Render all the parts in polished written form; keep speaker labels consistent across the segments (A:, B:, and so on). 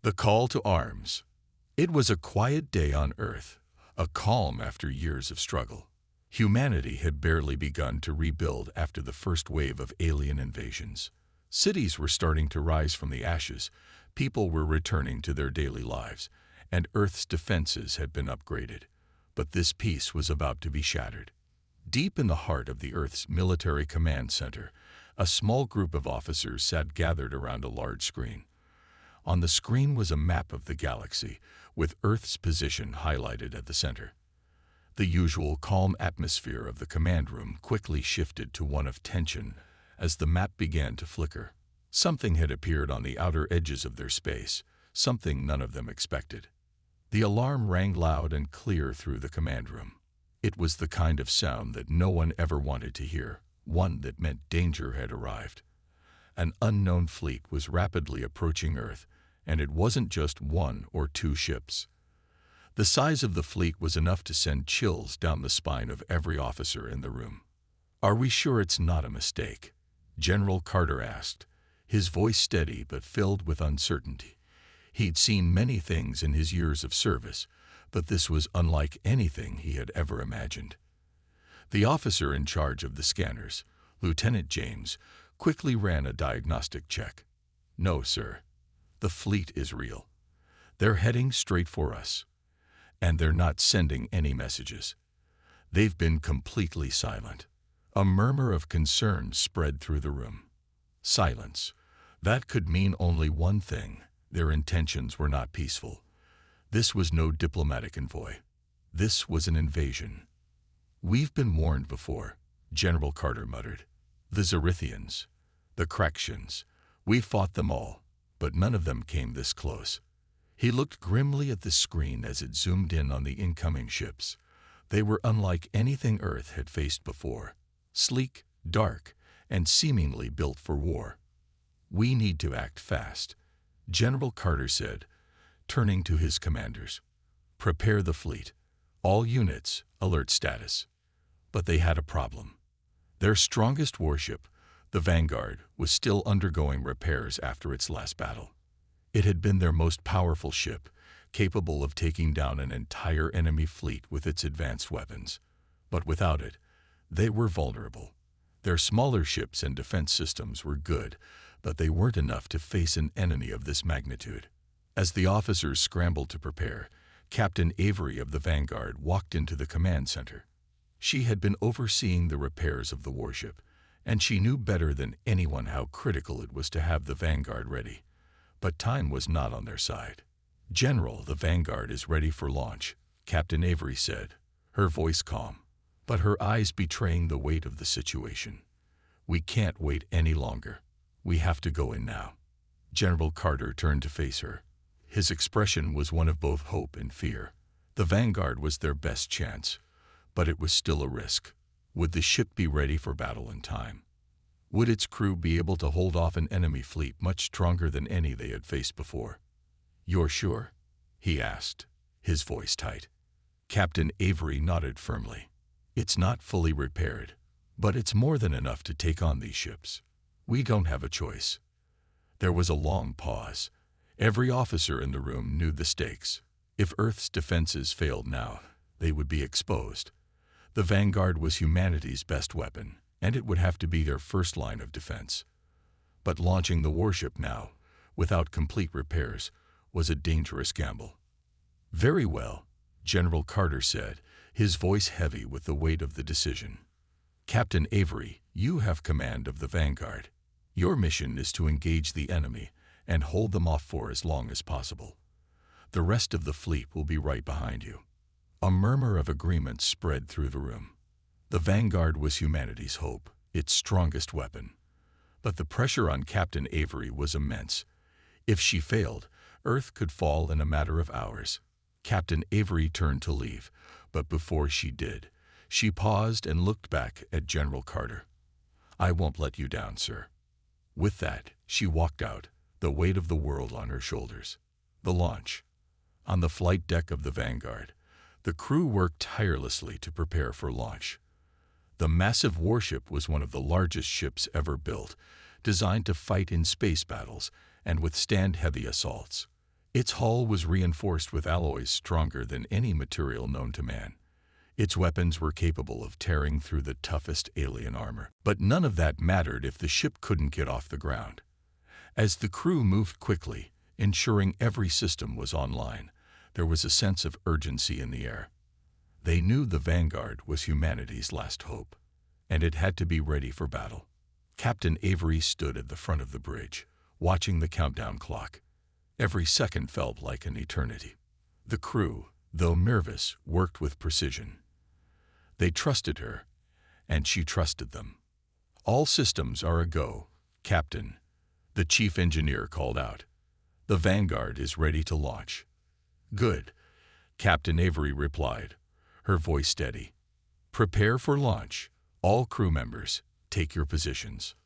A: The call to arms. It was a quiet day on Earth, a calm after years of struggle. Humanity had barely begun to rebuild after the first wave of alien invasions. Cities were starting to rise from the ashes, people were returning to their daily lives, and Earth's defenses had been upgraded. But this peace was about to be shattered. Deep in the heart of the Earth's military command center, a small group of officers sat gathered around a large screen. On the screen was a map of the galaxy, with Earth's position highlighted at the center. The usual calm atmosphere of the command room quickly shifted to one of tension as the map began to flicker. Something had appeared on the outer edges of their space, something none of them expected. The alarm rang loud and clear through the command room. It was the kind of sound that no one ever wanted to hear, one that meant danger had arrived. An unknown fleet was rapidly approaching Earth, and it wasn't just one or two ships. The size of the fleet was enough to send chills down the spine of every officer in the room. "Are we sure it's not a mistake?" General Carter asked, his voice steady but filled with uncertainty. He'd seen many things in his years of service, but this was unlike anything he had ever imagined. The officer in charge of the scanners, Lieutenant James, quickly ran a diagnostic check. "No, sir. The fleet is real. They're heading straight for us. And they're not sending any messages." They've been completely silent. A murmur of concern spread through the room. Silence. That could mean only one thing. Their intentions were not peaceful. This was no diplomatic envoy. This was an invasion. "We've been warned before," General Carter muttered. "The Zerithians, the Kraxians, we fought them all, but none of them came this close." He looked grimly at the screen as it zoomed in on the incoming ships. They were unlike anything Earth had faced before. Sleek, dark, and seemingly built for war. "We need to act fast," General Carter said, turning to his commanders. "Prepare the fleet. All units, alert status." But they had a problem. Their strongest warship, the Vanguard, was still undergoing repairs after its last battle. It had been their most powerful ship, capable of taking down an entire enemy fleet with its advanced weapons. But without it, they were vulnerable. Their smaller ships and defense systems were good, but they weren't enough to face an enemy of this magnitude. As the officers scrambled to prepare, Captain Avery of the Vanguard walked into the command center. She had been overseeing the repairs of the warship, and she knew better than anyone how critical it was to have the Vanguard ready. But time was not on their side. "General, the Vanguard is ready for launch," Captain Avery said, her voice calm, but her eyes betraying the weight of the situation. "We can't wait any longer. We have to go in now." General Carter turned to face her. His expression was one of both hope and fear. The Vanguard was their best chance, but it was still a risk. Would the ship be ready for battle in time? Would its crew be able to hold off an enemy fleet much stronger than any they had faced before? "You're sure?" he asked, his voice tight. Captain Avery nodded firmly. "It's not fully repaired, but it's more than enough to take on these ships. We don't have a choice." There was a long pause. Every officer in the room knew the stakes. If Earth's defenses failed now, they would be exposed. The Vanguard was humanity's best weapon, and it would have to be their first line of defense. But launching the warship now, without complete repairs, was a dangerous gamble. "Very well," General Carter said, his voice heavy with the weight of the decision. "Captain Avery, you have command of the Vanguard. Your mission is to engage the enemy and hold them off for as long as possible. The rest of the fleet will be right behind you." A murmur of agreement spread through the room. The Vanguard was humanity's hope, its strongest weapon. But the pressure on Captain Avery was immense. If she failed, Earth could fall in a matter of hours. Captain Avery turned to leave, but before she did, she paused and looked back at General Carter. "I won't let you down, sir." With that, she walked out, the weight of the world on her shoulders. The launch. On the flight deck of the Vanguard, the crew worked tirelessly to prepare for launch. The massive warship was one of the largest ships ever built, designed to fight in space battles and withstand heavy assaults. Its hull was reinforced with alloys stronger than any material known to man. Its weapons were capable of tearing through the toughest alien armor. But none of that mattered if the ship couldn't get off the ground. As the crew moved quickly, ensuring every system was online, there was a sense of urgency in the air. They knew the Vanguard was humanity's last hope, and it had to be ready for battle. Captain Avery stood at the front of the bridge, watching the countdown clock. Every second felt like an eternity. The crew, though nervous, worked with precision. They trusted her, and she trusted them. "All systems are a go, Captain," the chief engineer called out. "The Vanguard is ready to launch." "Good," Captain Avery replied, her voice steady. "Prepare for launch. All crew members, take your positions."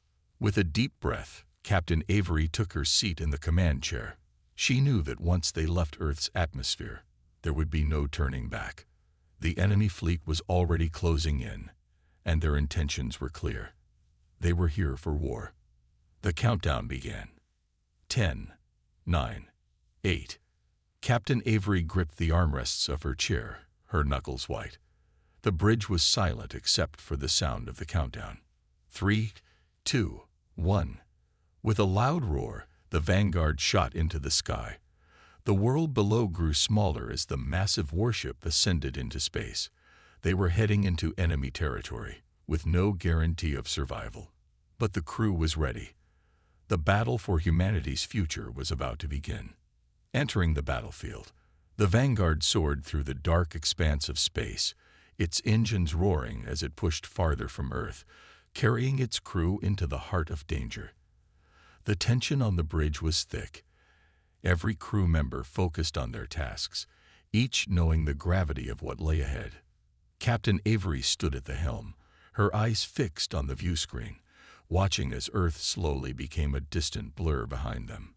A: With a deep breath, Captain Avery took her seat in the command chair. She knew that once they left Earth's atmosphere, there would be no turning back. The enemy fleet was already closing in, and their intentions were clear. They were here for war. The countdown began. 10, 9, 8. Captain Avery gripped the armrests of her chair, her knuckles white. The bridge was silent except for the sound of the countdown. 3, 2, 1. With a loud roar, the Vanguard shot into the sky. The world below grew smaller as the massive warship ascended into space. They were heading into enemy territory, with no guarantee of survival. But the crew was ready. The battle for humanity's future was about to begin. Entering the battlefield, the Vanguard soared through the dark expanse of space, its engines roaring as it pushed farther from Earth, carrying its crew into the heart of danger. The tension on the bridge was thick. Every crew member focused on their tasks, each knowing the gravity of what lay ahead. Captain Avery stood at the helm, her eyes fixed on the view screen, watching as Earth slowly became a distant blur behind them.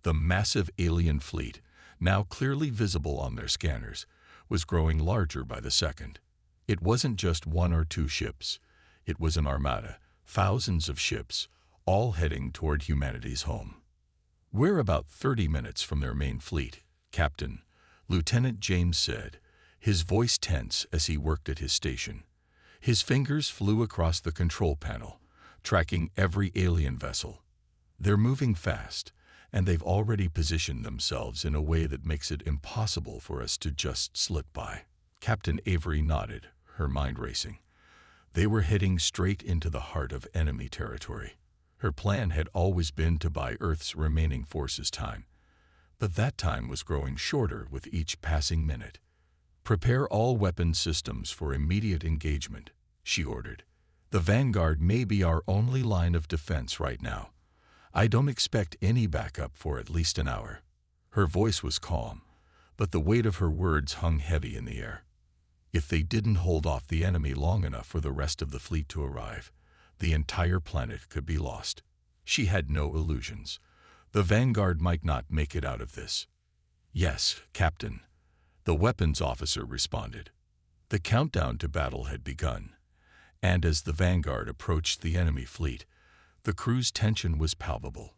A: The massive alien fleet, now clearly visible on their scanners, was growing larger by the second. It wasn't just one or two ships. It was an armada, thousands of ships, all heading toward humanity's home. "We're about 30 minutes from their main fleet, Captain," Lieutenant James said, his voice tense as he worked at his station. His fingers flew across the control panel, tracking every alien vessel. "They're moving fast, and they've already positioned themselves in a way that makes it impossible for us to just slip by." Captain Avery nodded, her mind racing. They were heading straight into the heart of enemy territory. Her plan had always been to buy Earth's remaining forces time, but that time was growing shorter with each passing minute. "Prepare all weapon systems for immediate engagement," she ordered. "The Vanguard may be our only line of defense right now. I don't expect any backup for at least an hour." Her voice was calm, but the weight of her words hung heavy in the air. If they didn't hold off the enemy long enough for the rest of the fleet to arrive, the entire planet could be lost. She had no illusions. The Vanguard might not make it out of this. "Yes, Captain," the weapons officer responded. The countdown to battle had begun, and as the Vanguard approached the enemy fleet, the crew's tension was palpable.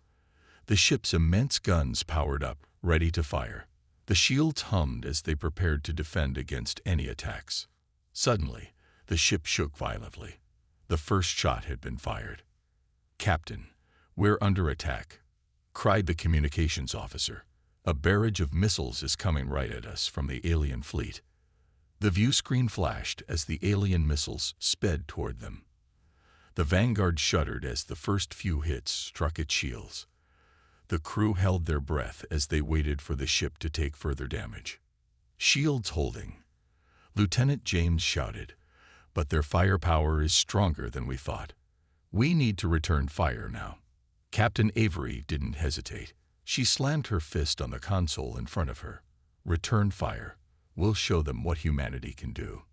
A: The ship's immense guns powered up, ready to fire. The shields hummed as they prepared to defend against any attacks. Suddenly, the ship shook violently. The first shot had been fired. "Captain, we're under attack," cried the communications officer. "A barrage of missiles is coming right at us from the alien fleet." The view screen flashed as the alien missiles sped toward them. The Vanguard shuddered as the first few hits struck its shields. The crew held their breath as they waited for the ship to take further damage. "Shields holding," Lieutenant James shouted, "but their firepower is stronger than we thought. We need to return fire now." Captain Avery didn't hesitate. She slammed her fist on the console in front of her. "Return fire. We'll show them what humanity can do."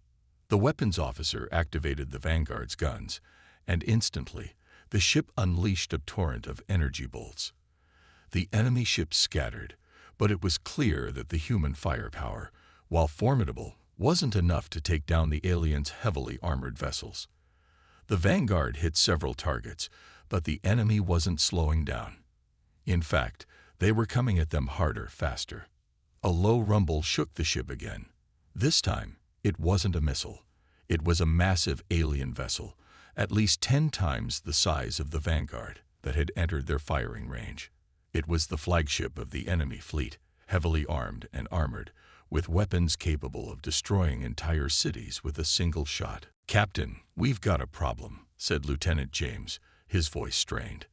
A: The weapons officer activated the Vanguard's guns, and instantly, the ship unleashed a torrent of energy bolts. The enemy ships scattered, but it was clear that the human firepower, while formidable, wasn't enough to take down the aliens' heavily armored vessels. The Vanguard hit several targets, but the enemy wasn't slowing down. In fact, They were coming at them harder, faster. A low rumble shook the ship again. This time, it wasn't a missile. It was a massive alien vessel, at least 10 times the size of the Vanguard, that had entered their firing range. It was the flagship of the enemy fleet, heavily armed and armored, with weapons capable of destroying entire cities with a single shot. "Captain, we've got a problem," said Lieutenant James, his voice strained.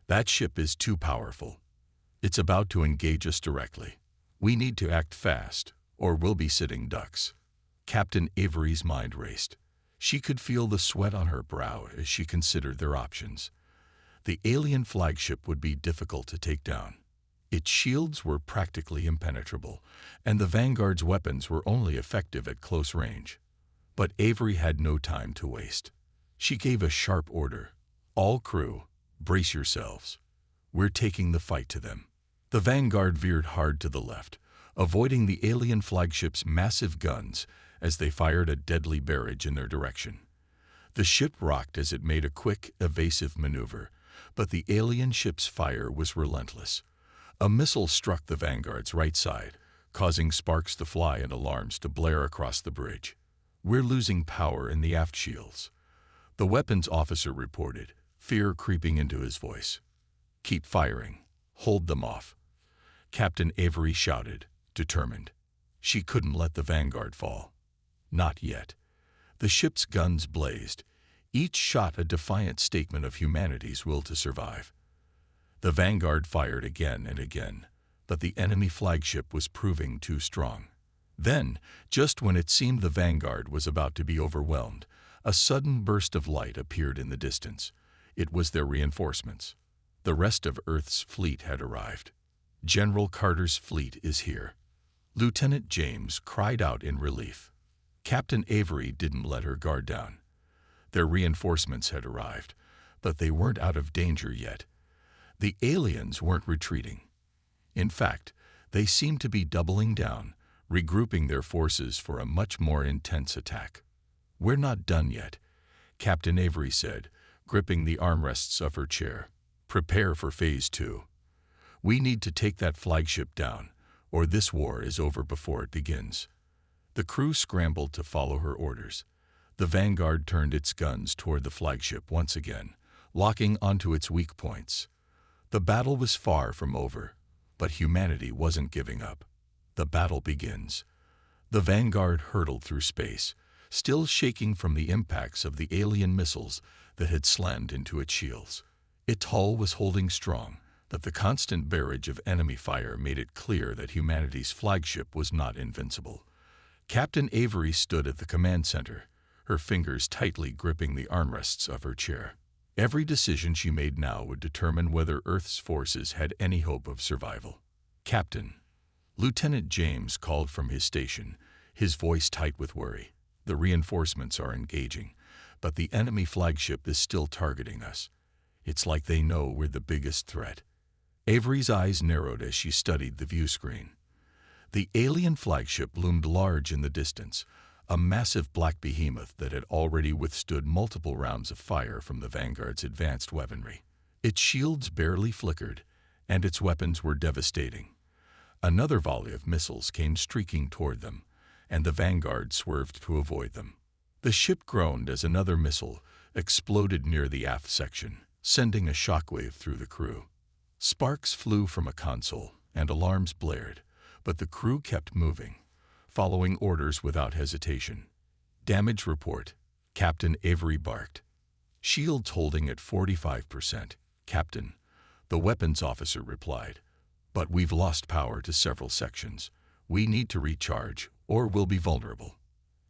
A: "That ship is too powerful. It's about to engage us directly. We need to act fast, or we'll be sitting ducks." Captain Avery's mind raced. She could feel the sweat on her brow as she considered their options. The alien flagship would be difficult to take down. Its shields were practically impenetrable, and the Vanguard's weapons were only effective at close range. But Avery had no time to waste. She gave a sharp order. "All crew, brace yourselves. We're taking the fight to them." The Vanguard veered hard to the left, avoiding the alien flagship's massive guns as they fired a deadly barrage in their direction. The ship rocked as it made a quick, evasive maneuver, but the alien ship's fire was relentless. A missile struck the Vanguard's right side, causing sparks to fly and alarms to blare across the bridge. "We're losing power in the aft shields," the weapons officer reported, fear creeping into his voice. "Keep firing. Hold them off," Captain Avery shouted, determined. She couldn't let the Vanguard fall. Not yet. The ship's guns blazed, each shot a defiant statement of humanity's will to survive. The Vanguard fired again and again, but the enemy flagship was proving too strong. Then, just when it seemed the Vanguard was about to be overwhelmed, a sudden burst of light appeared in the distance. It was their reinforcements. The rest of Earth's fleet had arrived. "General Carter's fleet is here," Lieutenant James cried out in relief. Captain Avery didn't let her guard down. Their reinforcements had arrived, but they weren't out of danger yet. The aliens weren't retreating. In fact, they seemed to be doubling down, regrouping their forces for a much more intense attack. "We're not done yet," Captain Avery said, gripping the armrests of her chair. "Prepare for Phase 2. We need to take that flagship down, or this war is over before it begins." The crew scrambled to follow her orders. The Vanguard turned its guns toward the flagship once again, locking onto its weak points. The battle was far from over, but humanity wasn't giving up. The battle begins. The Vanguard hurtled through space, still shaking from the impacts of the alien missiles that had slammed into its shields. Its hull was holding strong, but the constant barrage of enemy fire made it clear that humanity's flagship was not invincible. Captain Avery stood at the command center, her fingers tightly gripping the armrests of her chair. Every decision she made now would determine whether Earth's forces had any hope of survival. "Captain," Lieutenant James called from his station, his voice tight with worry. "The reinforcements are engaging, but the enemy flagship is still targeting us. It's like they know we're the biggest threat." Avery's eyes narrowed as she studied the view screen. The alien flagship loomed large in the distance, a massive black behemoth that had already withstood multiple rounds of fire from the Vanguard's advanced weaponry. Its shields barely flickered, and its weapons were devastating. Another volley of missiles came streaking toward them, and the Vanguard swerved to avoid them. The ship groaned as another missile exploded near the aft section, sending a shockwave through the crew. Sparks flew from a console, and alarms blared, but the crew kept moving, following orders without hesitation. "Damage report," Captain Avery barked. "Shields holding at 45%, Captain," the weapons officer replied. "But we've lost power to several sections. We need to recharge, or we'll be vulnerable."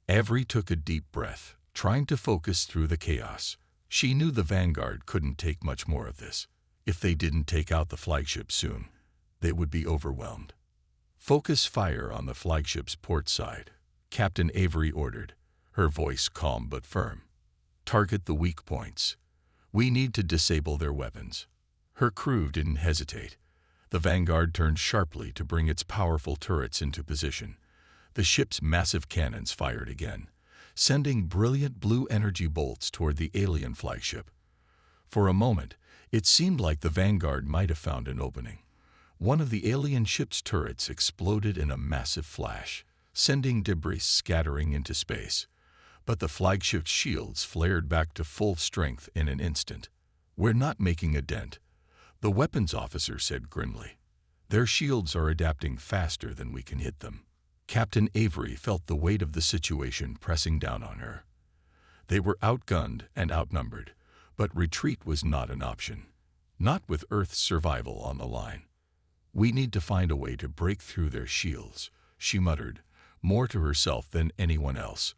A: Avery took a deep breath, trying to focus through the chaos. She knew the Vanguard couldn't take much more of this. If they didn't take out the flagship soon, they would be overwhelmed. "Focus fire on the flagship's port side," Captain Avery ordered, her voice calm but firm. "Target the weak points. We need to disable their weapons." Her crew didn't hesitate. The Vanguard turned sharply to bring its powerful turrets into position. The ship's massive cannons fired again, sending brilliant blue energy bolts toward the alien flagship. For a moment, it seemed like the Vanguard might have found an opening. One of the alien ship's turrets exploded in a massive flash, sending debris scattering into space. But the flagship's shields flared back to full strength in an instant. "We're not making a dent," the weapons officer said grimly. "Their shields are adapting faster than we can hit them." Captain Avery felt the weight of the situation pressing down on her. They were outgunned and outnumbered, but retreat was not an option. Not with Earth's survival on the line. "We need to find a way to break through their shields," she muttered, more to herself than anyone else.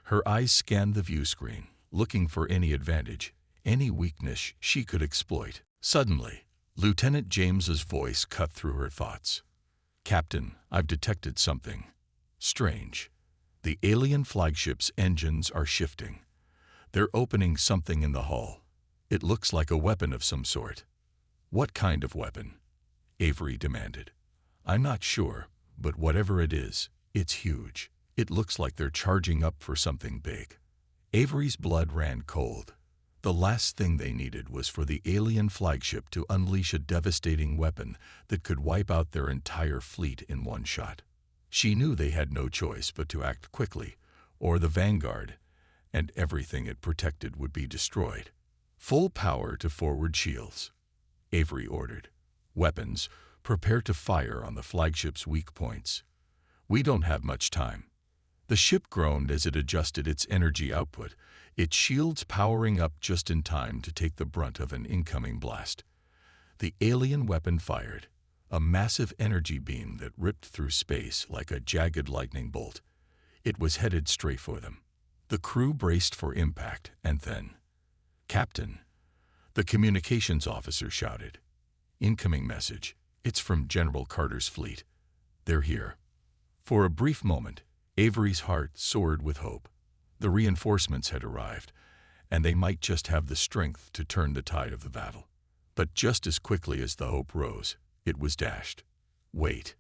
A: Her eyes scanned the view screen, looking for any advantage, any weakness she could exploit. Suddenly, Lieutenant James's voice cut through her thoughts. "Captain, I've detected something strange. The alien flagship's engines are shifting. They're opening something in the hull. It looks like a weapon of some sort." "What kind of weapon?" Avery demanded. "I'm not sure, but whatever it is, it's huge. It looks like they're charging up for something big." Avery's blood ran cold. The last thing they needed was for the alien flagship to unleash a devastating weapon that could wipe out their entire fleet in one shot. She knew they had no choice but to act quickly, or the Vanguard and everything it protected would be destroyed. "Full power to forward shields," Avery ordered. "Weapons, prepare to fire on the flagship's weak points. We don't have much time." The ship groaned as it adjusted its energy output, its shields powering up just in time to take the brunt of an incoming blast. The alien weapon fired, a massive energy beam that ripped through space like a jagged lightning bolt. It was headed straight for them. The crew braced for impact, and then, "Captain," the communications officer shouted. "Incoming message. It's from General Carter's fleet. They're here." For a brief moment, Avery's heart soared with hope. The reinforcements had arrived, and they might just have the strength to turn the tide of the battle. But just as quickly as the hope rose, it was dashed. "Wait,"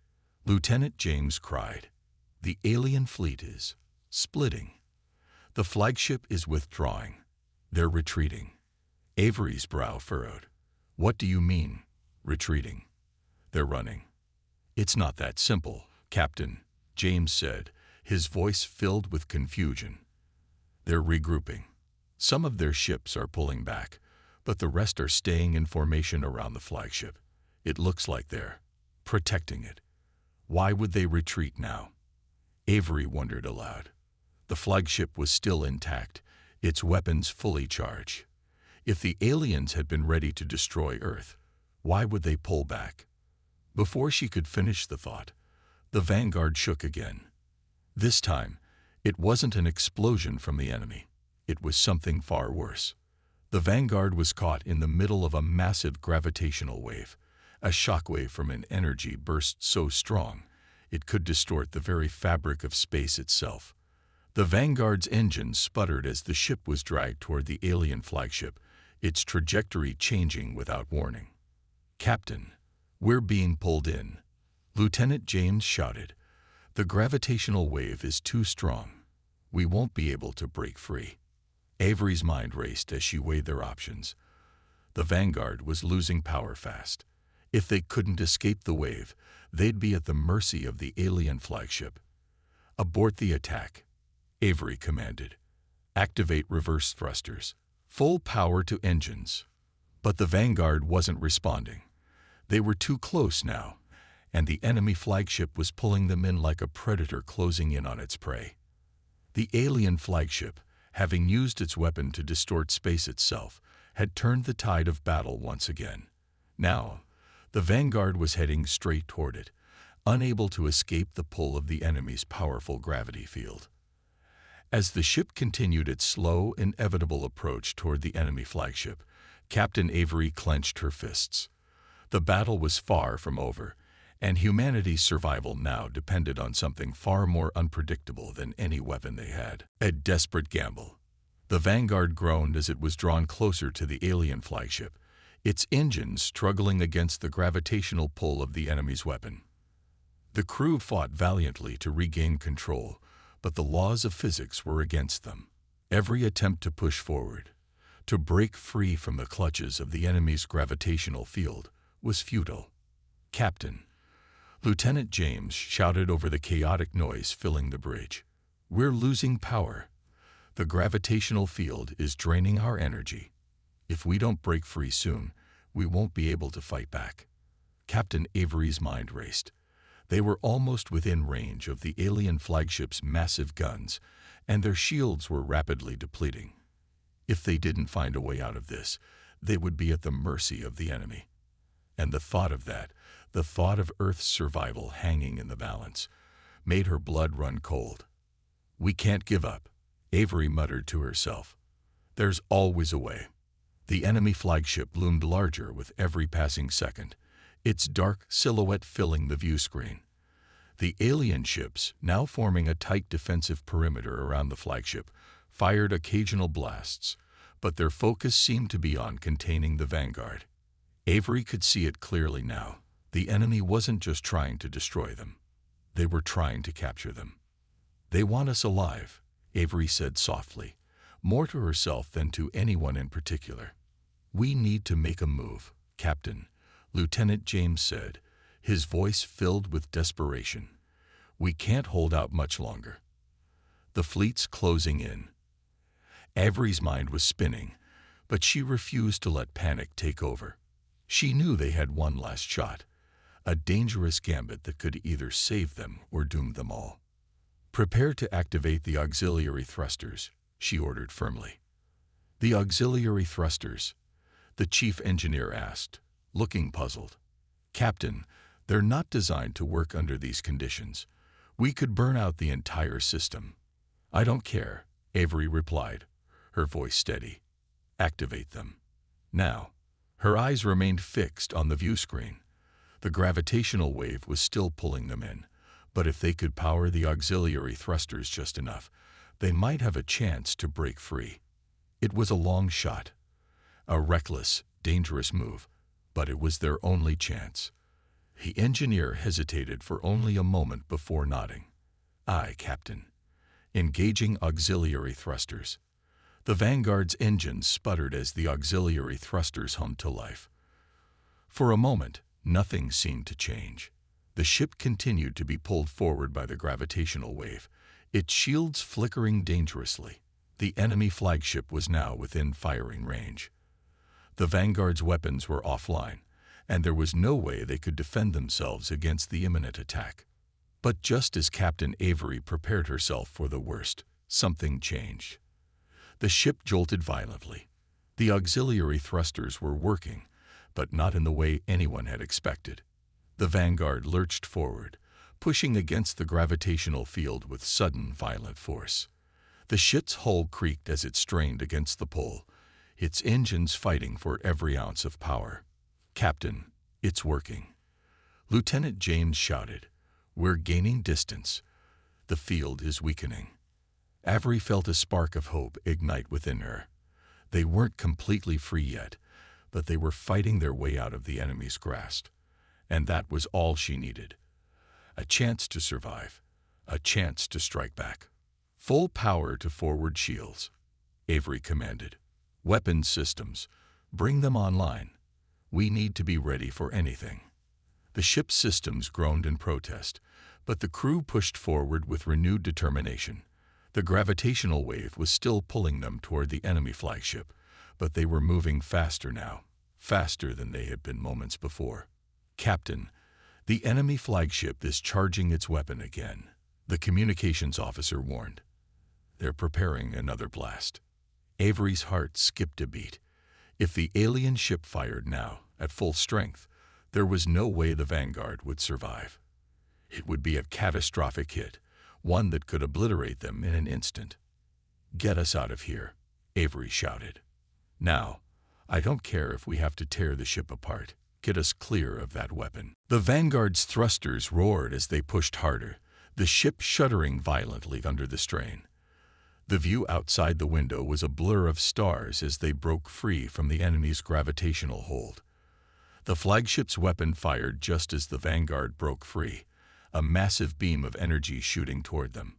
A: Lieutenant James cried. "The alien fleet is splitting. The flagship is withdrawing. They're retreating." Avery's brow furrowed. "What do you mean, retreating?" "They're running." "It's not that simple, Captain," James said, his voice filled with confusion. "They're regrouping. Some of their ships are pulling back, but the rest are staying in formation around the flagship. It looks like they're protecting it." "Why would they retreat now?" Avery wondered aloud. The flagship was still intact, its weapons fully charged. If the aliens had been ready to destroy Earth, why would they pull back? Before she could finish the thought, the Vanguard shook again. This time, it wasn't an explosion from the enemy. It was something far worse. The Vanguard was caught in the middle of a massive gravitational wave, a shockwave from an energy burst so strong it could distort the very fabric of space itself. The Vanguard's engines sputtered as the ship was dragged toward the alien flagship, its trajectory changing without warning. "Captain, we're being pulled in," Lieutenant James shouted. "The gravitational wave is too strong. We won't be able to break free." Avery's mind raced as she weighed their options. The Vanguard was losing power fast. If they couldn't escape the wave, they'd be at the mercy of the alien flagship. "Abort the attack," Avery commanded. "Activate reverse thrusters. Full power to engines." But the Vanguard wasn't responding. They were too close now, and the enemy flagship was pulling them in like a predator closing in on its prey. The alien flagship, having used its weapon to distort space itself, had turned the tide of battle once again. Now, the Vanguard was heading straight toward it, unable to escape the pull of the enemy's powerful gravity field. As the ship continued its slow, inevitable approach toward the enemy flagship, Captain Avery clenched her fists. The battle was far from over, and humanity's survival now depended on something far more unpredictable than any weapon they had. A desperate gamble. The Vanguard groaned as it was drawn closer to the alien flagship, its engines struggling against the gravitational pull of the enemy's weapon. The crew fought valiantly to regain control, but the laws of physics were against them. Every attempt to push forward, to break free from the clutches of the enemy's gravitational field, was futile. "Captain," Lieutenant James shouted over the chaotic noise filling the bridge. "We're losing power. The gravitational field is draining our energy. If we don't break free soon, we won't be able to fight back." Captain Avery's mind raced. They were almost within range of the alien flagship's massive guns, and their shields were rapidly depleting. If they didn't find a way out of this, they would be at the mercy of the enemy. And the thought of that, the thought of Earth's survival hanging in the balance, made her blood run cold. "We can't give up," Avery muttered to herself. "There's always a way." The enemy flagship loomed larger with every passing second, its dark silhouette filling the view screen. The alien ships, now forming a tight defensive perimeter around the flagship, fired occasional blasts, but their focus seemed to be on containing the Vanguard. Avery could see it clearly now. The enemy wasn't just trying to destroy them. They were trying to capture them. "They want us alive," Avery said softly, more to herself than to anyone in particular. "We need to make a move, Captain," Lieutenant James said, his voice filled with desperation. "We can't hold out much longer. The fleet's closing in." Avery's mind was spinning, but she refused to let panic take over. She knew they had one last shot, a dangerous gambit that could either save them or doom them all. "Prepare to activate the auxiliary thrusters," she ordered firmly. "The auxiliary thrusters?" the chief engineer asked, looking puzzled. "Captain, they're not designed to work under these conditions. We could burn out the entire system." "I don't care," Avery replied, her voice steady. "Activate them. Now." Her eyes remained fixed on the view screen. The gravitational wave was still pulling them in, but if they could power the auxiliary thrusters just enough, they might have a chance to break free. It was a long shot, a reckless, dangerous move, but it was their only chance. The engineer hesitated for only a moment before nodding. "Aye, Captain." Engaging auxiliary thrusters. The Vanguard's engines sputtered as the auxiliary thrusters hummed to life. For a moment, nothing seemed to change. The ship continued to be pulled forward by the gravitational wave, its shields flickering dangerously. The enemy flagship was now within firing range. The Vanguard's weapons were offline, and there was no way they could defend themselves against the imminent attack. But just as Captain Avery prepared herself for the worst, something changed. The ship jolted violently. The auxiliary thrusters were working, but not in the way anyone had expected. The Vanguard lurched forward, pushing against the gravitational field with sudden, violent force. The ship's hull creaked as it strained against the pull, its engines fighting for every ounce of power. "Captain, it's working," Lieutenant James shouted. "We're gaining distance. The field is weakening." Avery felt a spark of hope ignite within her. They weren't completely free yet, but they were fighting their way out of the enemy's grasp. And that was all she needed. A chance to survive, a chance to strike back. "Full power to forward shields," Avery commanded. "Weapons systems, bring them online. We need to be ready for anything." The ship's systems groaned in protest, but the crew pushed forward with renewed determination. The gravitational wave was still pulling them toward the enemy flagship, but they were moving faster now, faster than they had been moments before. "Captain, the enemy flagship is charging its weapon again," the communications officer warned. "They're preparing another blast." Avery's heart skipped a beat. If the alien ship fired now, at full strength, there was no way the Vanguard would survive. It would be a catastrophic hit, one that could obliterate them in an instant. "Get us out of here," Avery shouted. "Now, I don't care if we have to tear the ship apart. Get us clear of that weapon." The Vanguard's thrusters roared as they pushed harder, the ship shuddering violently under the strain. The view outside the window was a blur of stars as they broke free from the enemy's gravitational hold. The flagship's weapon fired just as the Vanguard broke free, a massive beam of energy shooting toward them.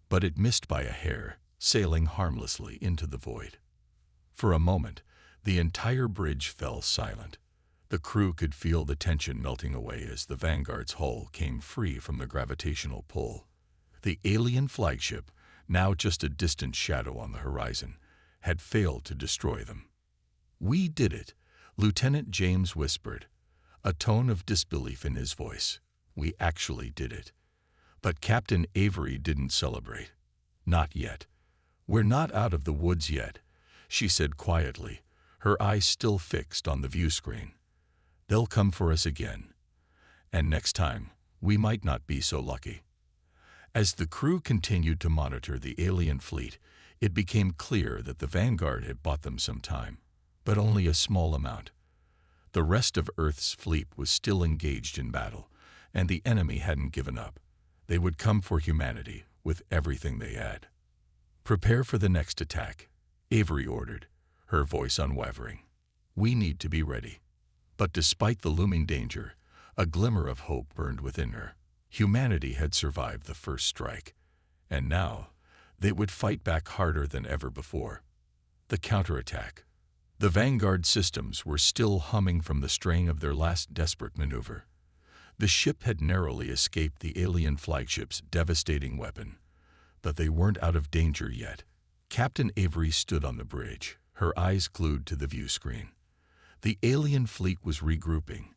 A: But it missed by a hair, sailing harmlessly into the void. For a moment, the entire bridge fell silent. The crew could feel the tension melting away as the Vanguard's hull came free from the gravitational pull. The alien flagship, now just a distant shadow on the horizon, had failed to destroy them. "We did it," Lieutenant James whispered, a tone of disbelief in his voice. "We actually did it." But Captain Avery didn't celebrate. "Not yet. We're not out of the woods yet," she said quietly, her eyes still fixed on the view screen. "They'll come for us again. And next time, we might not be so lucky." As the crew continued to monitor the alien fleet, it became clear that the Vanguard had bought them some time, but only a small amount. The rest of Earth's fleet was still engaged in battle, and the enemy hadn't given up. They would come for humanity with everything they had. "Prepare for the next attack," Avery ordered, her voice unwavering. "We need to be ready." But despite the looming danger, a glimmer of hope burned within her. Humanity had survived the first strike, and now they would fight back harder than ever before. The counterattack. The Vanguard systems were still humming from the strain of their last desperate maneuver. The ship had narrowly escaped the alien flagship's devastating weapon, but they weren't out of danger yet. Captain Avery stood on the bridge, her eyes glued to the view screen. The alien fleet was regrouping,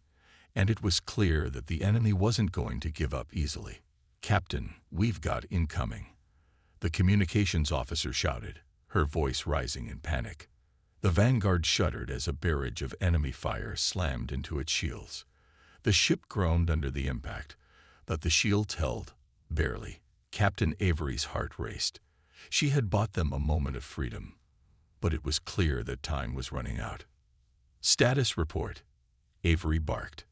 A: and it was clear that the enemy wasn't going to give up easily. "Captain, we've got incoming," the communications officer shouted, her voice rising in panic. The Vanguard shuddered as a barrage of enemy fire slammed into its shields. The ship groaned under the impact, but the shields held, barely. Captain Avery's heart raced. She had bought them a moment of freedom, but it was clear that time was running out. "Status report," Avery barked.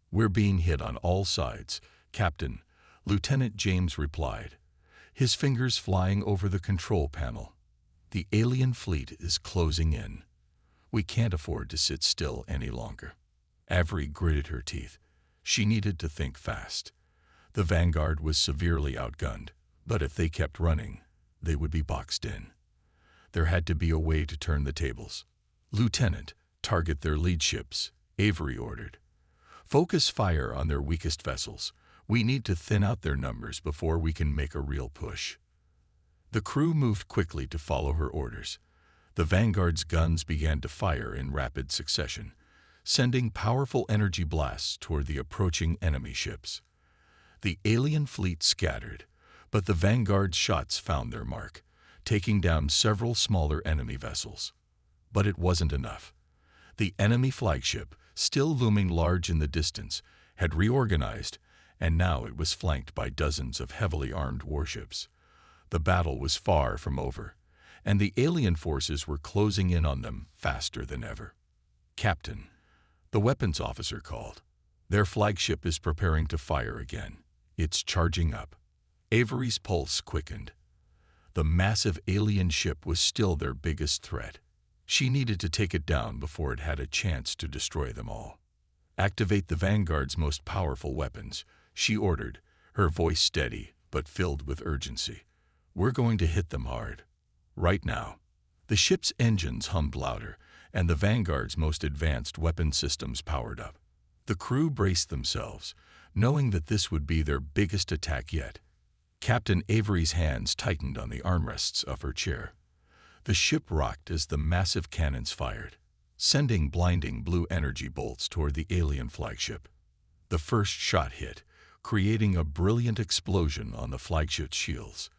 A: "We're being hit on all sides, Captain," Lieutenant James replied, his fingers flying over the control panel. "The alien fleet is closing in. We can't afford to sit still any longer." Avery gritted her teeth. She needed to think fast. The Vanguard was severely outgunned, but if they kept running, they would be boxed in. There had to be a way to turn the tables. "Lieutenant, target their lead ships," Avery ordered. "Focus fire on their weakest vessels. We need to thin out their numbers before we can make a real push." The crew moved quickly to follow her orders. The Vanguard's guns began to fire in rapid succession, sending powerful energy blasts toward the approaching enemy ships. The alien fleet scattered, but the Vanguard's shots found their mark, taking down several smaller enemy vessels. But it wasn't enough. The enemy flagship, still looming large in the distance, had reorganized, and now it was flanked by dozens of heavily armed warships. The battle was far from over, and the alien forces were closing in on them faster than ever. "Captain," the weapons officer called, "their flagship is preparing to fire again. It's charging up." Avery's pulse quickened. The massive alien ship was still their biggest threat. She needed to take it down before it had a chance to destroy them all. "Activate the Vanguard's most powerful weapons," she ordered, her voice steady but filled with urgency. "We're going to hit them hard. Right now." The ship's engines hummed louder, and the Vanguard's most advanced weapon systems powered up. The crew braced themselves, knowing that this would be their biggest attack yet. Captain Avery's hands tightened on the armrests of her chair. The ship rocked as the massive cannons fired, sending blinding blue energy bolts toward the alien flagship. The first shot hit, creating a brilliant explosion on the flagship's shields.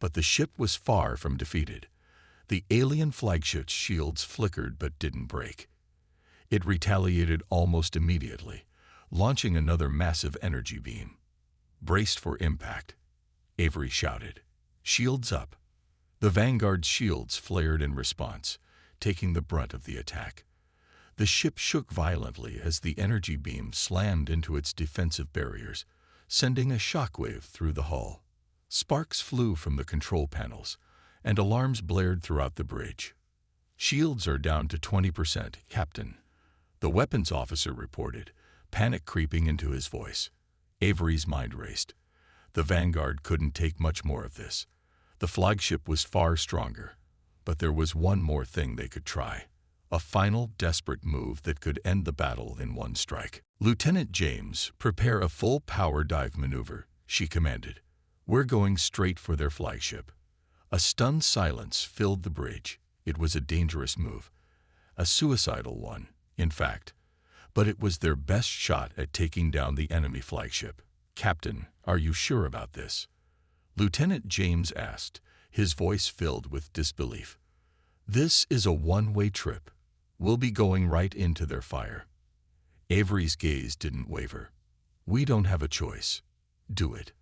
A: But the ship was far from defeated. The alien flagship's shields flickered but didn't break. It retaliated almost immediately, launching another massive energy beam. "Braced for impact," Avery shouted. "Shields up." The Vanguard's shields flared in response, taking the brunt of the attack. The ship shook violently as the energy beam slammed into its defensive barriers, sending a shockwave through the hull. Sparks flew from the control panels, and alarms blared throughout the bridge. "Shields are down to 20%, Captain," the weapons officer reported, panic creeping into his voice. Avery's mind raced. The Vanguard couldn't take much more of this. The flagship was far stronger, but there was one more thing they could try: a final desperate move that could end the battle in one strike. "Lieutenant James, prepare a full power dive maneuver," she commanded. "We're going straight for their flagship." A stunned silence filled the bridge. It was a dangerous move, a suicidal one, in fact, but it was their best shot at taking down the enemy flagship. "Captain, are you sure about this?" Lieutenant James asked, his voice filled with disbelief. "This is a one-way trip. We'll be going right into their fire." Avery's gaze didn't waver. "We don't have a choice. Do it."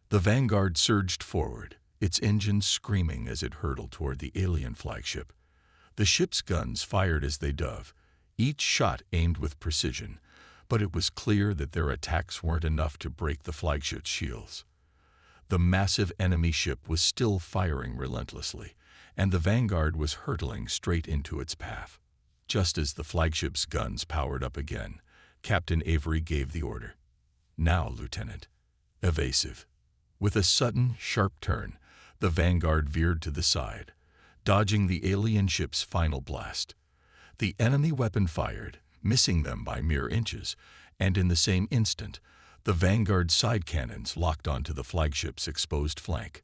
A: The Vanguard surged forward, its engines screaming as it hurtled toward the alien flagship. The ship's guns fired as they dove, each shot aimed with precision, but it was clear that their attacks weren't enough to break the flagship's shields. The massive enemy ship was still firing relentlessly, and the Vanguard was hurtling straight into its path. Just as the flagship's guns powered up again, Captain Avery gave the order. "Now, Lieutenant." Evasive. With a sudden, sharp turn, the Vanguard veered to the side, dodging the alien ship's final blast. The enemy weapon fired, missing them by mere inches, and in the same instant, the Vanguard's side cannons locked onto the flagship's exposed flank.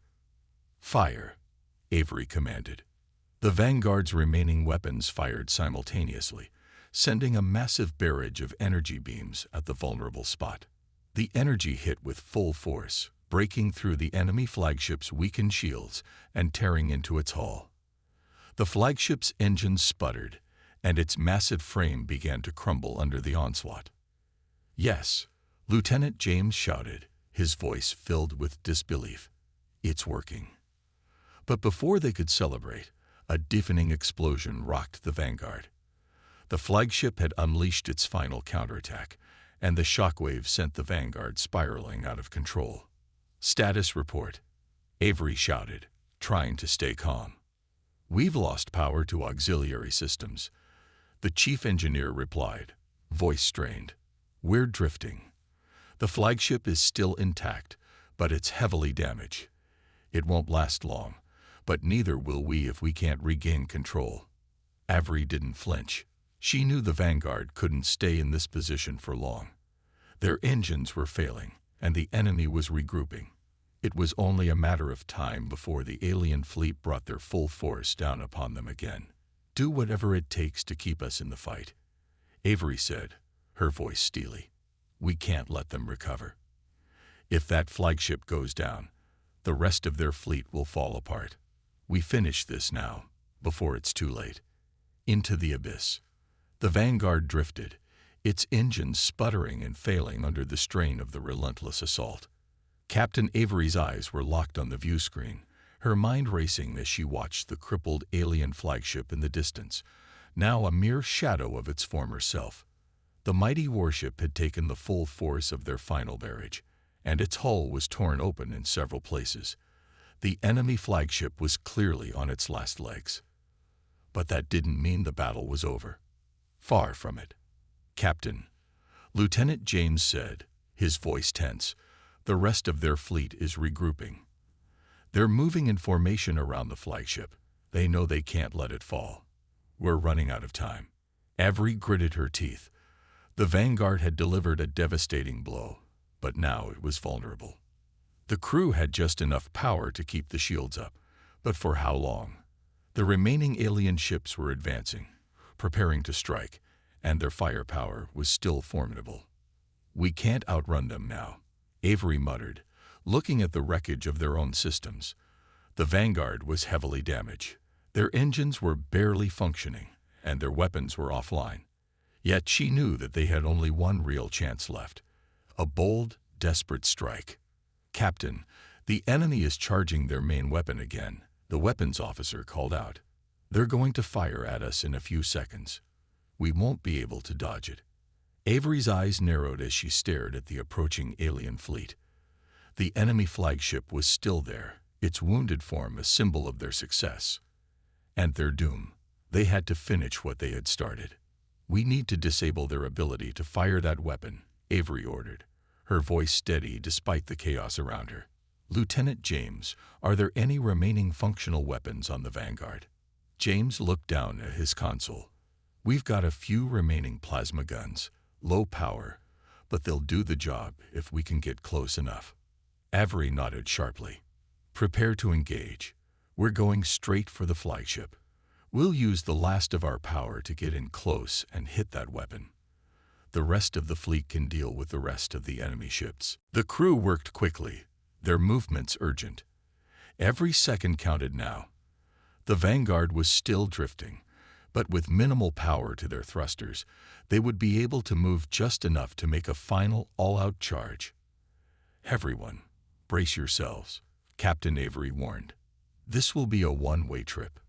A: "Fire," Avery commanded. The Vanguard's remaining weapons fired simultaneously, sending a massive barrage of energy beams at the vulnerable spot. The energy hit with full force, breaking through the enemy flagship's weakened shields and tearing into its hull. The flagship's engines sputtered, and its massive frame began to crumble under the onslaught. "Yes," Lieutenant James shouted, his voice filled with disbelief. "It's working." But before they could celebrate, a deafening explosion rocked the Vanguard. The flagship had unleashed its final counterattack, and the shockwave sent the Vanguard spiraling out of control. "Status report," Avery shouted, trying to stay calm. "We've lost power to auxiliary systems," the chief engineer replied, voice strained. "We're drifting. The flagship is still intact, but it's heavily damaged. It won't last long, but neither will we if we can't regain control." Avery didn't flinch. She knew the Vanguard couldn't stay in this position for long. Their engines were failing, and the enemy was regrouping. It was only a matter of time before the alien fleet brought their full force down upon them again. "Do whatever it takes to keep us in the fight," Avery said, her voice steely. "We can't let them recover. If that flagship goes down, the rest of their fleet will fall apart. We finish this now, before it's too late." Into the abyss. The Vanguard drifted, its engines sputtering and failing under the strain of the relentless assault. Captain Avery's eyes were locked on the view screen, her mind racing as she watched the crippled alien flagship in the distance, now a mere shadow of its former self. The mighty warship had taken the full force of their final barrage, and its hull was torn open in several places. The enemy flagship was clearly on its last legs. But that didn't mean the battle was over. Far from it. "Captain," Lieutenant James said, his voice tense, "the rest of their fleet is regrouping. They're moving in formation around the flagship. They know they can't let it fall. We're running out of time." Avery gritted her teeth. The Vanguard had delivered a devastating blow, but now it was vulnerable. The crew had just enough power to keep the shields up, but for how long? The remaining alien ships were advancing, preparing to strike, and their firepower was still formidable. "We can't outrun them now," Avery muttered, looking at the wreckage of their own systems. The Vanguard was heavily damaged. Their engines were barely functioning, and their weapons were offline. Yet she knew that they had only one real chance left. A bold, desperate strike. "Captain, the enemy is charging their main weapon again," the weapons officer called out. "They're going to fire at us in a few seconds. We won't be able to dodge it." Avery's eyes narrowed as she stared at the approaching alien fleet. The enemy flagship was still there, its wounded form a symbol of their success. And their doom. They had to finish what they had started. "We need to disable their ability to fire that weapon," Avery ordered, her voice steady despite the chaos around her. "Lieutenant James, are there any remaining functional weapons on the Vanguard?" James looked down at his console. We've got a few remaining plasma guns, low power, but they'll do the job if we can get close enough. Avery nodded sharply. Prepare to engage. We're going straight for the flagship. We'll use the last of our power to get in close and hit that weapon. The rest of the fleet can deal with the rest of the enemy ships. The crew worked quickly, their movements urgent. Every second counted now. The Vanguard was still drifting, but with minimal power to their thrusters, they would be able to move just enough to make a final all-out charge. Everyone, brace yourselves, Captain Avery warned. This will be a one-way trip.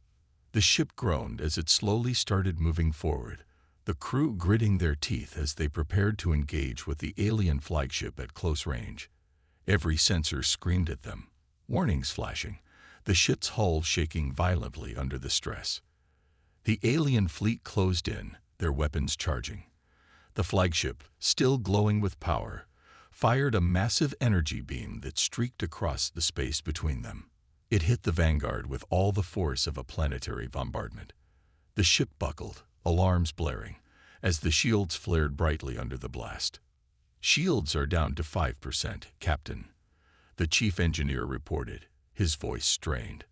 A: The ship groaned as it slowly started moving forward, the crew gritting their teeth as they prepared to engage with the alien flagship at close range. Every sensor screamed at them, warnings flashing, the ship's hull shaking violently under the stress. The alien fleet closed in, their weapons charging. The flagship, still glowing with power, fired a massive energy beam that streaked across the space between them. It hit the Vanguard with all the force of a planetary bombardment. The ship buckled, alarms blaring, as the shields flared brightly under the blast. Shields are down to 5%, Captain, the chief engineer reported, his voice strained.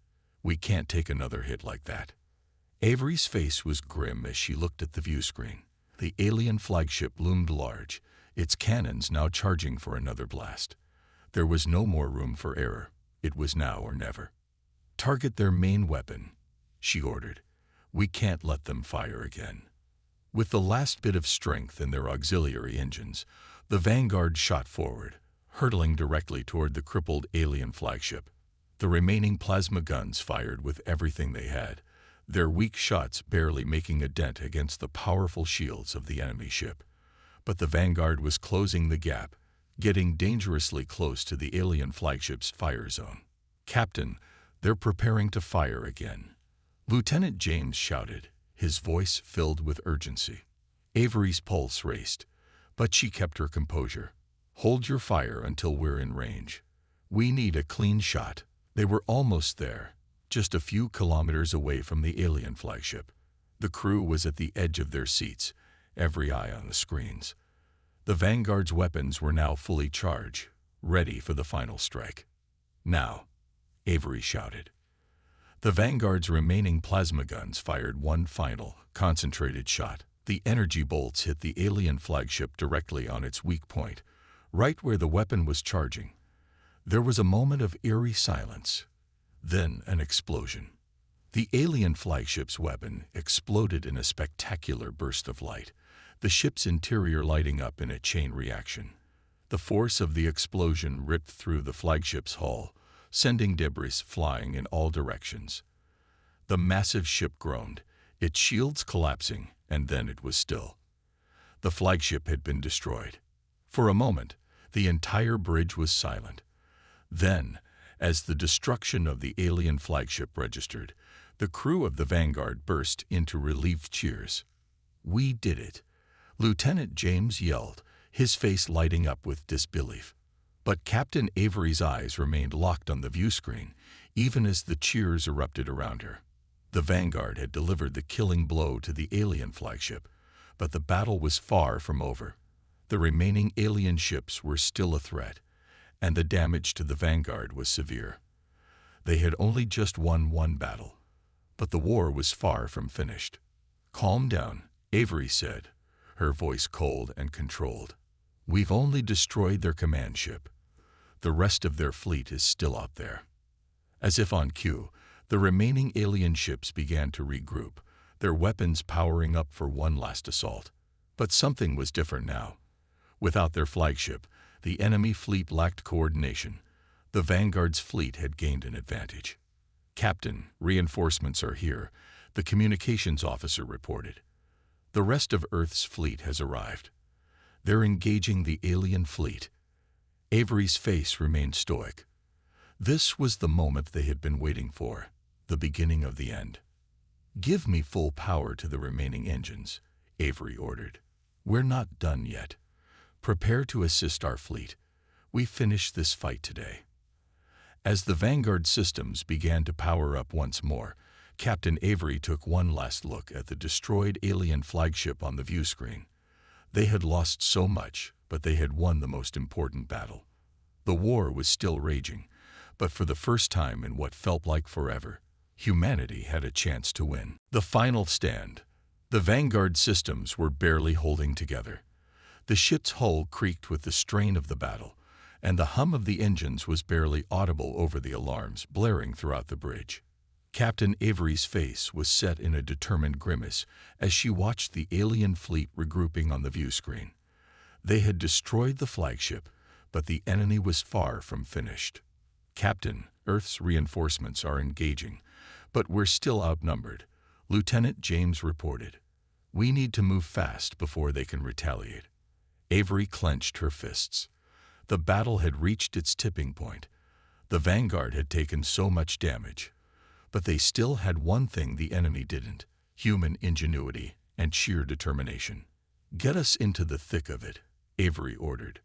A: We can't take another hit like that. Avery's face was grim as she looked at the view screen. The alien flagship loomed large, its cannons now charging for another blast. There was no more room for error. It was now or never. Target their main weapon, she ordered. We can't let them fire again. With the last bit of strength in their auxiliary engines, the Vanguard shot forward, hurtling directly toward the crippled alien flagship. The remaining plasma guns fired with everything they had, their weak shots barely making a dent against the powerful shields of the enemy ship. But the Vanguard was closing the gap, getting dangerously close to the alien flagship's fire zone. Captain, they're preparing to fire again. Lieutenant James shouted, his voice filled with urgency. Avery's pulse raced, but she kept her composure. Hold your fire until we're in range. We need a clean shot. They were almost there, just a few kilometers away from the alien flagship. The crew was at the edge of their seats, every eye on the screens. The Vanguard's weapons were now fully charged, ready for the final strike. Now, Avery shouted. The Vanguard's remaining plasma guns fired one final, concentrated shot. The energy bolts hit the alien flagship directly on its weak point, right where the weapon was charging. There was a moment of eerie silence, then an explosion. The alien flagship's weapon exploded in a spectacular burst of light, the ship's interior lighting up in a chain reaction. The force of the explosion ripped through the flagship's hull, sending debris flying in all directions. The massive ship groaned, its shields collapsing, and then it was still. The flagship had been destroyed. For a moment, the entire bridge was silent. Then, as the destruction of the alien flagship registered, the crew of the Vanguard burst into relieved cheers. We did it, Lieutenant James yelled, his face lighting up with disbelief. But Captain Avery's eyes remained locked on the view screen, even as the cheers erupted around her. The Vanguard had delivered the killing blow to the alien flagship, but the battle was far from over. The remaining alien ships were still a threat, and the damage to the Vanguard was severe. They had only just won one battle, but the war was far from finished. Calm down, Avery said, her voice cold and controlled. We've only destroyed their command ship. The rest of their fleet is still out there. As if on cue, the remaining alien ships began to regroup, their weapons powering up for one last assault. But something was different now. Without their flagship, the enemy fleet lacked coordination. The Vanguard's fleet had gained an advantage. Captain, reinforcements are here, the communications officer reported. The rest of Earth's fleet has arrived. They're engaging the alien fleet. Avery's face remained stoic. This was the moment they had been waiting for, the beginning of the end. Give me full power to the remaining engines, Avery ordered. We're not done yet. Prepare to assist our fleet. We finish this fight today. As the Vanguard systems began to power up once more, Captain Avery took one last look at the destroyed alien flagship on the view screen. They had lost so much, but they had won the most important battle. The war was still raging, but for the first time in what felt like forever, humanity had a chance to win. The final stand. The Vanguard systems were barely holding together. The ship's hull creaked with the strain of the battle, and the hum of the engines was barely audible over the alarms blaring throughout the bridge. Captain Avery's face was set in a determined grimace as she watched the alien fleet regrouping on the view screen. They had destroyed the flagship, but the enemy was far from finished. "Captain, Earth's reinforcements are engaging, but we're still outnumbered," Lieutenant James reported. "We need to move fast before they can retaliate." Avery clenched her fists. The battle had reached its tipping point. The Vanguard had taken so much damage. But they still had one thing the enemy didn't: human ingenuity and sheer determination. "Get us into the thick of it," Avery ordered.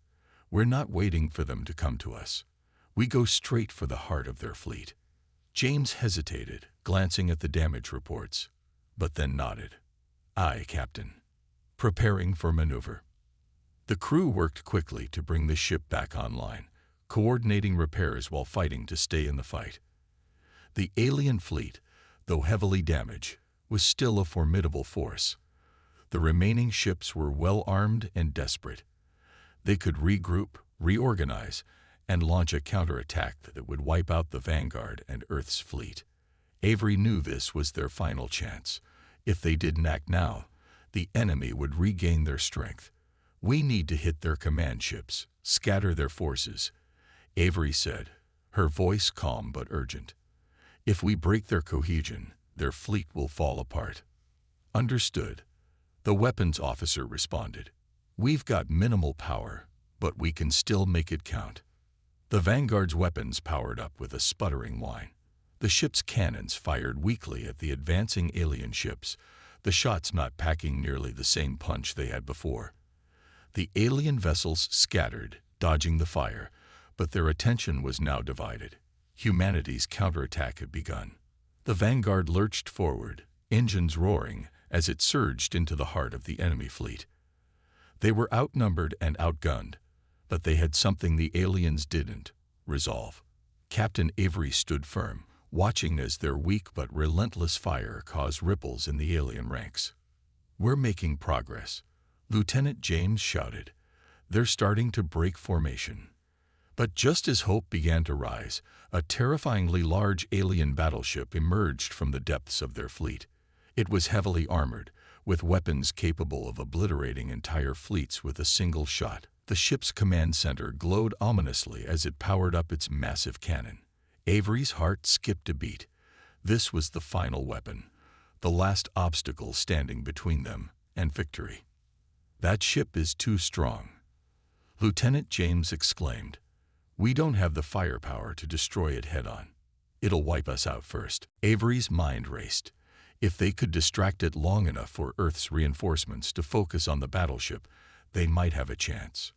A: "We're not waiting for them to come to us. We go straight for the heart of their fleet." James hesitated, glancing at the damage reports, but then nodded. "Aye, Captain." Preparing for maneuver. The crew worked quickly to bring the ship back online, coordinating repairs while fighting to stay in the fight. The alien fleet, though heavily damaged, was still a formidable force. The remaining ships were well armed and desperate. They could regroup, reorganize, and launch a counterattack that would wipe out the Vanguard and Earth's fleet. Avery knew this was their final chance. If they didn't act now, the enemy would regain their strength. "We need to hit their command ships, scatter their forces," Avery said, her voice calm but urgent. "If we break their cohesion, their fleet will fall apart." "Understood," the weapons officer responded. "We've got minimal power, but we can still make it count." The Vanguard's weapons powered up with a sputtering whine. The ship's cannons fired weakly at the advancing alien ships, the shots not packing nearly the same punch they had before. The alien vessels scattered, dodging the fire, but their attention was now divided. Humanity's counterattack had begun. The Vanguard lurched forward, engines roaring, as it surged into the heart of the enemy fleet. They were outnumbered and outgunned, but they had something the aliens didn't: resolve. Captain Avery stood firm, watching as their weak but relentless fire caused ripples in the alien ranks. "We're making progress," Lieutenant James shouted. "They're starting to break formation." But just as hope began to rise, a terrifyingly large alien battleship emerged from the depths of their fleet. It was heavily armored, with weapons capable of obliterating entire fleets with a single shot. The ship's command center glowed ominously as it powered up its massive cannon. Avery's heart skipped a beat. This was the final weapon, the last obstacle standing between them and victory. "That ship is too strong," Lieutenant James exclaimed. "We don't have the firepower to destroy it head-on. It'll wipe us out first." Avery's mind raced. If they could distract it long enough for Earth's reinforcements to focus on the battleship, they might have a chance.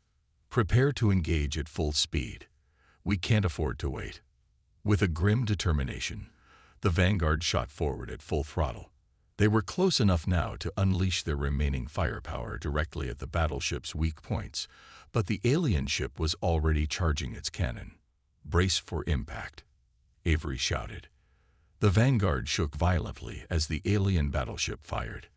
A: "Prepare to engage at full speed. We can't afford to wait." With a grim determination, the Vanguard shot forward at full throttle. They were close enough now to unleash their remaining firepower directly at the battleship's weak points, but the alien ship was already charging its cannon. "Brace for impact," Avery shouted. The Vanguard shook violently as the alien battleship fired.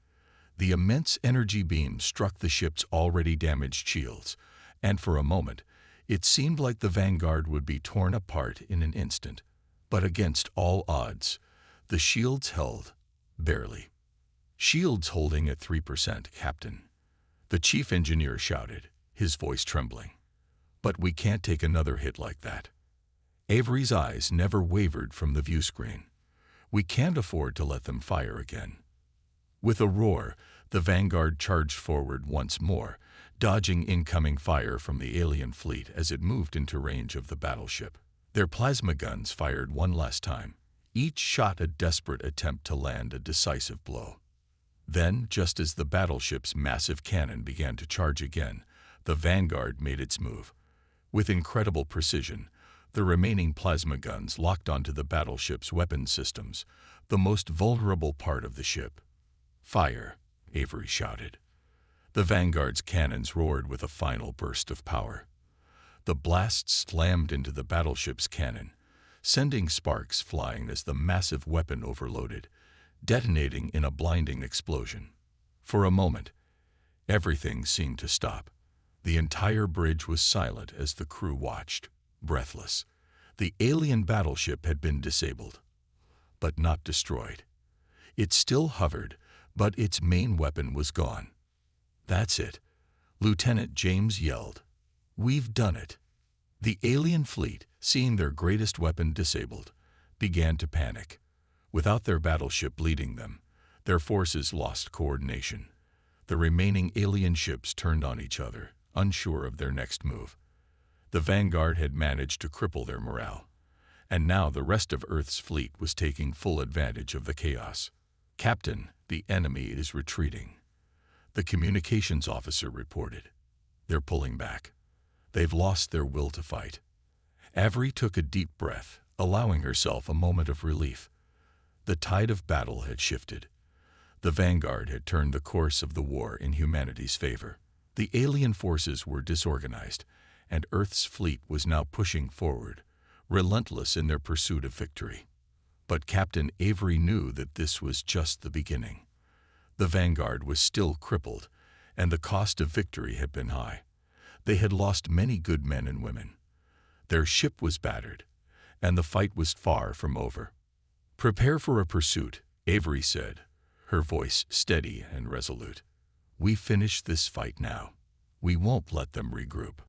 A: The immense energy beam struck the ship's already damaged shields, and for a moment, it seemed like the Vanguard would be torn apart in an instant. But against all odds, the shields held, barely. "Shields holding at 3%, Captain," the chief engineer shouted, his voice trembling. "But we can't take another hit like that." Avery's eyes never wavered from the view screen. "We can't afford to let them fire again." With a roar, the Vanguard charged forward once more, dodging incoming fire from the alien fleet as it moved into range of the battleship. Their plasma guns fired one last time, each shot a desperate attempt to land a decisive blow. Then, just as the battleship's massive cannon began to charge again, the Vanguard made its move. With incredible precision, The remaining plasma guns locked onto the battleship's weapon systems, the most vulnerable part of the ship. "Fire!" Avery shouted. The Vanguard's cannons roared with a final burst of power. The blast slammed into the battleship's cannon, sending sparks flying as the massive weapon overloaded, detonating in a blinding explosion. For a moment, everything seemed to stop. The entire bridge was silent as the crew watched, breathless. The alien battleship had been disabled, but not destroyed. It still hovered, but its main weapon was gone. "That's it," Lieutenant James yelled. "We've done it." The alien fleet, seeing their greatest weapon disabled, began to panic. Without their battleship leading them, their forces lost coordination. The remaining alien ships turned on each other, unsure of their next move. The Vanguard had managed to cripple their morale, and now the rest of Earth's fleet was taking full advantage of the chaos. "Captain, the enemy is retreating," the communications officer reported. "They're pulling back. They've lost their will to fight." Avery took a deep breath, allowing herself a moment of relief. The tide of battle had shifted. The Vanguard had turned the course of the war in humanity's favor. The alien forces were disorganized, and Earth's fleet was now pushing forward, relentless in their pursuit of victory. But Captain Avery knew that this was just the beginning. The Vanguard was still crippled, and the cost of victory had been high. They had lost many good men and women. Their ship was battered, and the fight was far from over. "Prepare for a pursuit," Avery said, her voice steady and resolute. "We finish this fight now. We won't let them regroup."